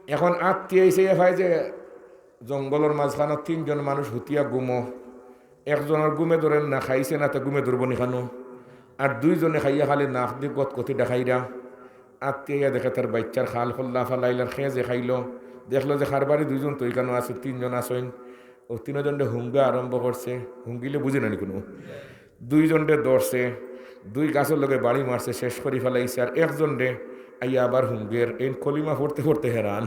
এখন আত্মীয় এসে হয় যে জঙ্গলের মাঝখানে তিনজন মানুষ হুতিয়া গুমো, একজনের গুমে ধরেন না খাইছে না, তো গুমে ধরবো নিখানো, আর দুইজনে খাইয়া খালি নাক দি গত কতি দেখাইরা। আত্মীয় দেখে তার বাচ্চার খাল খোল্লা ফালাইলার খেয়ে যে খাইল, দেখলো যে খারবারি দুইজন তৈকানো আছে, তিনজন আসেন। ও তিনজনটা হুঙ্গা আরম্ভ করছে, হুঙ্গিলে বুঝে নানি কোনো। দুইজনটে দৌড়ছে, দুই গাছের লগে বাড়ি মারছে, শেষ করি ফেলাইছে। আর একজনটে আইয়া আবার হুঙ্গের এই কলিমা পড়তে পড়তে হেরান।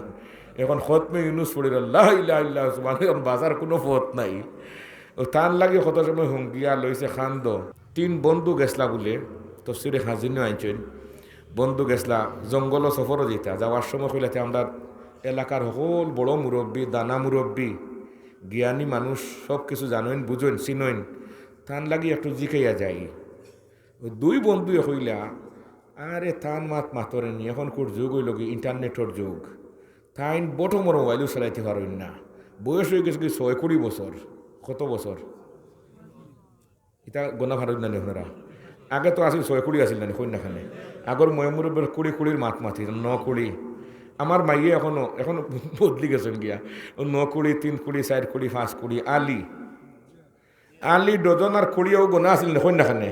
এখন খতমে ইউনুস পড়িল আল্লাহ ইল্লাহ ইল্লাহ মানে বাজার কোনো পথ নাই। ও তার লাগে কত সময় হুঙ্গিয়া লইছে খান্দ। তিন বন্ধু গেছলা বলে তফসিরে হাজিনও আনছেন। বন্ধু গেছলা জঙ্গল সফরও যেতা, যাওয়ার সময় কইলাতে আমরা এলাকার সকল বড় মুরব্বী, দানা মুরব্বী, জ্ঞানী মানুষ সব কিছু জানেন, বুঝেন, চিনেন, তান লাগি একটু জিখাইয়া যাই। ওই দুই বন্ধু হইলা আরে তান মাতরেনি, এখন কোর যুগ হইল কি ইন্টারনেটের যুগ, তাইন বটো মরো মোবাইলও চালাইতে পারেন না। বয়স হয়ে গেছে কি 6-20 বছর, কত বছর এটা গোনা ভারত নানি আপনারা। আগে তো আসিল 6-20 আসিল নানি কন্যাখানে, আগর ময়মুরবের 20-20 মাতি 9-20। আমার মাইয়ে এখনো বদলি গেছেন গিয়া, 9-20, 3-20, 4-20, 5-20। আলি আলি ডজন আর 20ও গোনা আসিল না কন্যাখানে।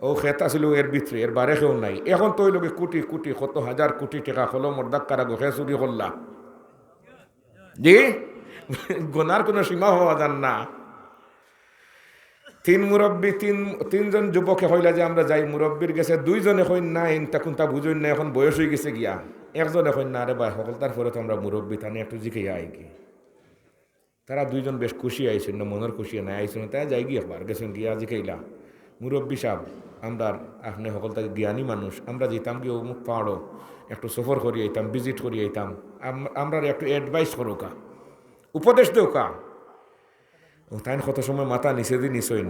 ও খেত আসিল এর ভিতরে, এর বারে কেউ নাই। এখন তো ওই লোকে কোটি কোটি, কত হাজার কোটি টাকা হলো মর্দাক কারা গোখে চুরি করলা। জি, গোনার কোনো সীমা হওয়া যান না। তিন মুরব্বী, তিনজন যুবকে হইলা যে আমরা যাই, মুরব্বীর গেছে দুইজনে হইন না, ইনতা কোনটা বুঝইন না, এখন বয়স হয়ে গেছে গিয়া। একজনে হইন না, আরে ভাই সকল তারপরে তো আমরা মুরব্বী, তানে একটু জিকে আই কি। তারা দুইজন বেশ খুশি আইছেন না, মনের খুশি নাই আইছেন, তাই যাই গিয়ে একবার গেছেন গিয়া জিকাইলা, মুরব্বী সাহেব আমরা আপনি সকল তাকে জ্ঞানী মানুষ, আমরা যেতাম গিয়ে অমুক পাহাড়ও একটু সফর করি আইতাম, ভিজিট করি আইতাম, আমরা একটু অ্যাডভাইস করো কা, উপদেশ দেও কা। ও তাই কত সময় মাথা নিচে দিয়ে নিছইন।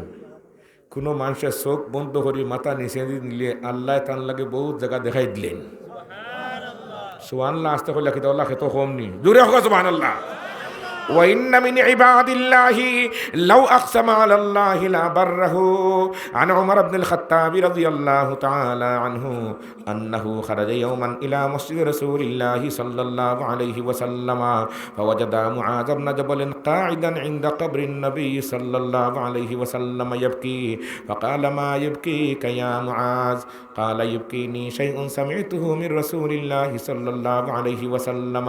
কোনো মানুষের চোখ বন্ধ করি মাথা নিচে দিয়ে নিলে আল্লাহ তান লাগে বহুত জায়গা দেখাই দিলেন। সুবহানাল্লাহ আসতে কইলা কিন্তু আল্লাহ খেতো কম নি, জোরে হোক সুবহানাল্লাহ। وإن من عباد الله لو أقسم على الله لبره. عن عمر بن الخطاب رضي الله تعالى عنه أنه خرج يوما إلى مسجد رسول الله صلى الله عليه وسلم فوجد معاذ بن جبل قاعدا عند قبر النبي صلى الله عليه وسلم يبكي فقال ما يبكيك يا معاذ؟ قال يبكيني شيء سمعته من رسول الله صلى الله عليه وسلم.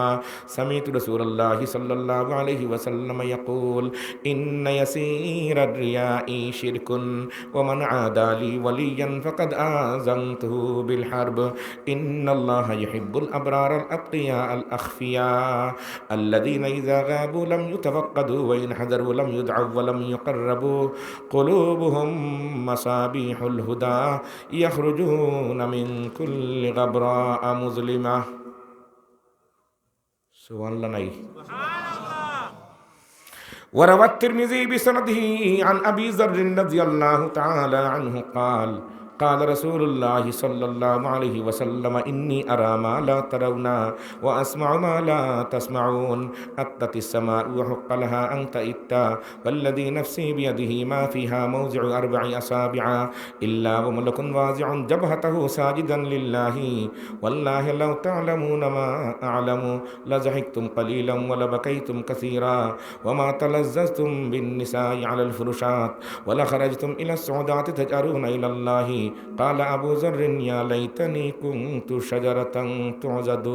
سمعت رسول الله صلى الله عليه وسلم يقول إن يسير الرياء شرك ومن عادى لي وليا فقد آذنته بالحرب. إن الله يحب الأبرار الأتقياء الأخفياء الذين إذا غابوا لم يتفقدوا وإن حضروا لم يدعوا ولم يقربوا قلوبهم مصابيح الهدى يخرجون من كل غبراء مظلمة. سبحان الله. نعي. وروى الترمذي بسنده عن أبي ذر رضي الله تعالى عنه قال قال رسول الله صلى الله عليه وسلم إني أرى ما لا ترون وأسمع ما لا تسمعون. أتت السماء وحق لها أن تئت والذي نفسي بيده ما فيها موضع 4 أصابع إلا وملك واضع جبهته ساجدا لله والله لو تعلمون ما أعلم لضحكتم قليلا ولبكيتم كثيرا وما تلذذتم بالنساء على الفرشات ولخرجتم إلى السعودات تجأرون إلى الله. قال أبو ذر يا ليتني كنت شجرة تعضد.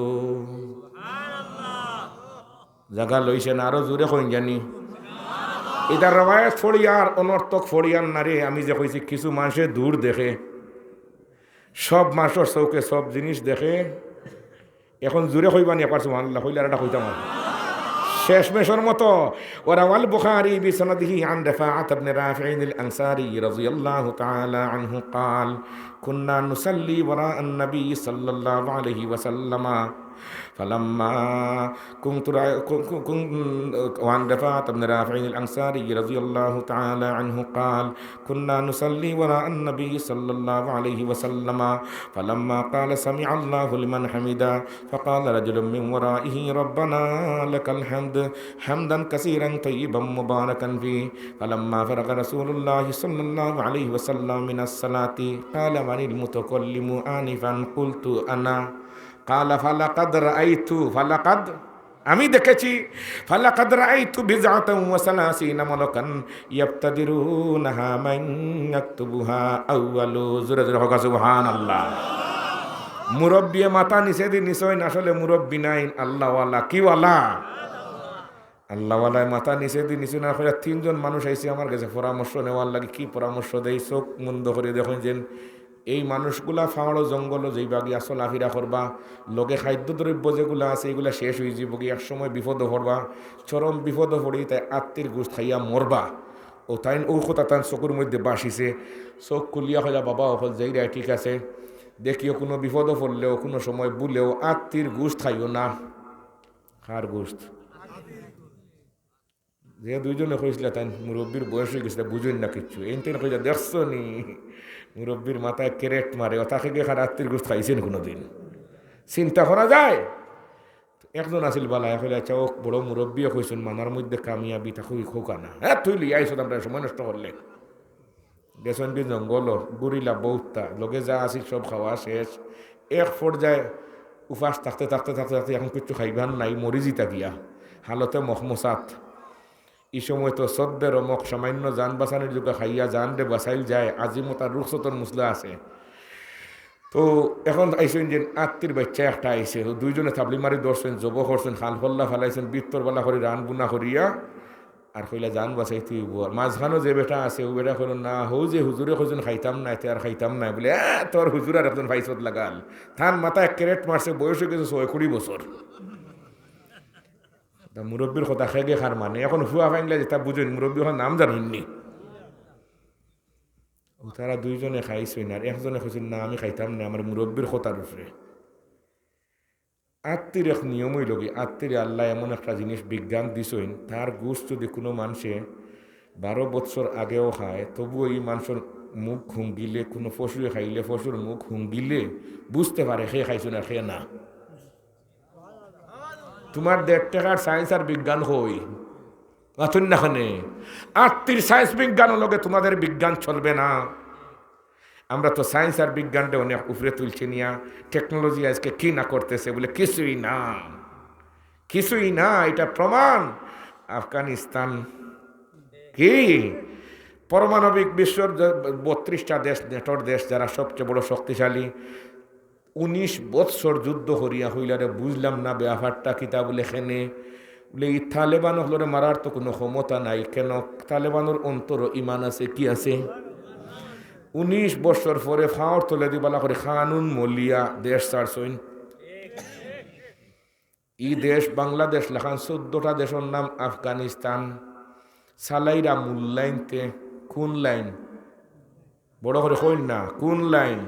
জায়গা লইছেন আরো জোরে কইন জানি। এটা রওয়ায়াত ফড়িয়ার অনর্থক ফড়িয়ার নারে। আমি যে কইছি কিছু মানুষে দূর দেখে, সব মানুষের চৌকে সব জিনিস দেখে। এখন জোরে কইবানি একবার সুবহানাল্লাহ কইলে আর এটা কইতাম শেষমেশের মতো। ওরাওয়াল বুখারী বিসনাদিহি আন রাফাআত ইবনে রাফি'ইন আল-আনসারী রাদিয়াল্লাহু তাআলা আনহু قال كنا نصلي وراء النبي صلى الله عليه وسلم فلما كنت وعن رفاعة بن رافع الأنصاري رضي الله تعالى عنه قال كنا نصلي وراء النبي صلى الله عليه وسلم فلما قال سمع الله لمن حمده فقال رجل من ورائه ربنا لك الحمد حمدا كثيرا طيبا مباركا فيه. فلما فرغ رسول الله صلى الله عليه وسلم من الصلاة قال من المتكلم آنفا؟ قلت أنا. কালা ফালাকাদ রাআইতু ফালাকাদ আমি দেখেছি ফালাকাদ রাআইতু বিজআতান ওয়া সালাসিনা মালাকান ইয়াবতাদিরুনাহা মান ইয়াকতুবুহা আউয়ালু জোরে জোরে হোক সুবহানাল্লাহ। মুরব্বী মাথা নিচে দি নিচয় আসলে মুরব্বী নাই আল্লাহওয়ালা কি ওয়ালা আল্লাহওয়ালায় মাথা নিচে দি নিচে না করে তিনজন মানুষ আইছে আমার কাছে পরামর্শ নেওয়ার লাগে। কি পরামর্শ দেয়? চোখ মন্দ করে দেখুন যে এই মানুষগুলা ফাঁড়ো জঙ্গল যেই বাগি চলাফেরা করবা, লগে খাদ্যদ্রব্য যেগুলো আছে এগুলা শেষ হয়ে যাব, এক সময় বিপদ পড়বা, চরম বিপদ পড়ি তাই আত্মীর গোষ্ঠ খাইয়া মরবা। ও তাই ও কথা তার চকুর মধ্যে বাসিছে, চোখ খুলিয়া হইয়া বাবা অকল যাই রে ঠিক আছে, দেখিও কোনো বিপদ পড়লেও কোনো সময় বুলেও আত্মীর গোষ্ঠ খাইও না। কার গোষ্ঠ? যে দুইজনে কইছিল তাই মুরব্বীর বয়স হয়ে গেছিল, বুঝুন না কিচ্ছু। এইটাই কইলা দেখছ নি মুরব্বীর মাথায় ক্যারেট মারে, ও তাকে গিয়ে খার আত্মীর গোষ্ঠ খাইছেন কোনোদিন? চিন্তা করা যায়। একজন আছিল বালা এখন আচ্ছা ও বড় মুরব্বীও কইছেন মানার মধ্যে কামিয়াবি তাকে খোকা না। হ্যাঁ তুই লিয়ে আইস আমরা সময় নষ্ট করলে গেছেন কি জঙ্গল গুড়িলা বহুতটা লগে যা আসি সব খাওয়া শেষ। এক পর্যায়ে উপাস থাকতে থাকতে থাকতে থাকতে এখন কিছু খাইবান নাই, মরি জিতা গিয়া হালতে মখমসাত। এই সময় তো সদ্যের মখ সামান্য যান বাঁচানোর যুগে খাইয়া যান রে বাঁচাইল যায়, আজিমতার রুখসতর মুসলা আছে। তো এখন আইসেন যে আত্মীর বাচ্চা একটা আইসে, দুইজনে থাবলি মারি ধরছেন, জব করছেন, খাল ফল্লা ফেলাইছেন, বৃত্তরবেলা করে রান বুনা করিয়া আর কইলা যান বাঁচাই তুই বল। মাঝখানো যে বেটা আছে ও বেটা কইল না হৌ যে হুজুরে কইছেন খাইতাম না এতে আর খাইতাম না বলে তোর হুজুর আর একজন ভাইসত লাগাল থান মাথা এক ক্যারেট মারছে, বয়স হয়ে গেছে 20 বছর। মুরব্বীর কথা খেগে খার মানে এখন হুয়া ফাইনলে যেটা বুঝেন মুরব্বী হওয়ার নাম জানেননি। তারা দুইজনে খাইছেন আর একজনে কইছেন না আমি খাইতাম না, আমার মুরব্বীর কথার উপরে। আত্মীর এক নিয়মই লগে আত্মীর আল্লাহ এমন একটা জিনিস বিজ্ঞান দিছেন, তার গোশ যদি কোনো মানুষে 12 বছর আগেও খায় তবুও এই মানুষের মুখ হুঙ্গিলে, কোনো পশুয়ে খাইলে পশুর মুখ হুঙ্গিলে বুঝতে পারে সে খাইছো না সে না। তোমার 1.5 টাকার সায়েন্স আর বিজ্ঞান হই আতুন নাখানে আত্মীর সায়েন্স বিজ্ঞানের লগে তোমাদের বিজ্ঞান চলবে না। আমরা তো সায়েন্স আর বিজ্ঞানটা অনেক উপরে তুলছি নিয়া, টেকনোলজি আজকে কি না করতেছে বলে কিছুই না, কিছুই না। এটা প্রমাণ আফগানিস্তান কি পারমাণবিক বিশ্বর 32টা দেশ নেটর দেশ যারা সবচেয়ে বড় শক্তিশালী, 19 বৎসর যুদ্ধ করিয়া হইলারে বুঝলাম না ব্যাপারটা কিতা বলে খেনে বলে এই তালেবান হলরে মারার তো কোনো ক্ষমতা নাই। কেন? তালেবানের অন্তর ইমান আছে, কি আছে? 19 বছর পরে ফাঁড় তোলে দিবালা করে খানুন মলিয়া দেশ ছাড়ছইন। এই দেশ বাংলাদেশ লেখান 14টা দেশের নাম আফগানিস্তান। সালাইরা মূল লাইনতে কোন লাইন বড় করে কইন না কোন লাইন।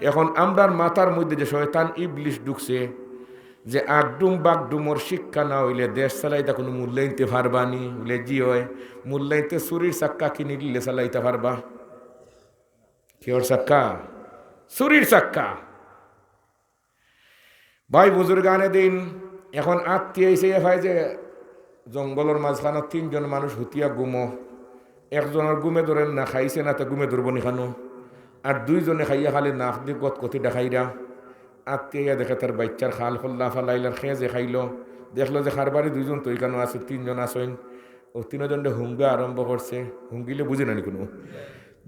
এখন আমরার মাথার মধ্যে যে শয়তান ইবলিশ ঢুকছে যে আগডুম বাগডুমর শিক্ষা না হইলে দেশ চালাইতে কোনো মূল্যাইতে পারবানি বলে জি হয় মূল্যাইতে চুরির চাক্কা কিনে দিলে চালাইতে পারবা। কিহর চাক্কা? চুরির চাক্কা। ভাই বুজুর্গানে দিন এখন আত্মীয় এসে ভাই যে জঙ্গলের মাঝখানে 3 জন মানুষ হুতিয়া গুমো, একজনের গুমে ধরেন না খাইছে না তো গুমে ধরবো নি খানো, আর 2 জনে খাইয়া খালি নাক দি গত কতি দেখাইরা। আত্মীয় দেখে তার বাচ্চার খাল খোল্লা ফালাইলার খেয়ে যে খাইল, দেখলো যে খারবারি 2 জন তৈরি কেন আছে, 3 জন আসেন। ও 3 জনে হুঙ্গা আরম্ভ করছে, হুঙ্গিলে বুঝে নানি কোনো।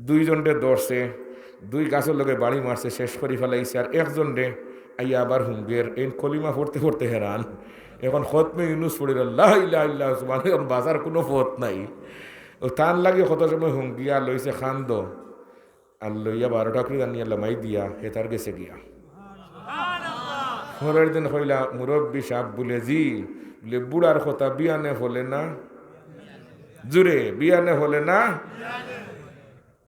2 জনে ধরছে, 2 গাছের লগে বাড়ি মারছে, শেষ করি ফেলাইছে। আর একজন রে আইয়া আবার হুঙ্গের এই কলিমা পড়তে পড়তে হেরান। এখন খতমে ইউনুস পড়িল আল্লাহ ইল্লাহ ইল্লাহ সুবহান, বাজার কোনো পথ নাই। ও টান লাগে কত সময় হুঙ্গিয়া লইছে খান্দ আর লইয়া 12টা করে আনিয়া লামাই দিয়া হেতার গেছে গিয়া। পরের দিন হইলা মুরব্বী সাপ বলে জি বলে বুড়ার কথা বিয়ানে হলে না, জুড়ে বিয়ানে হলে না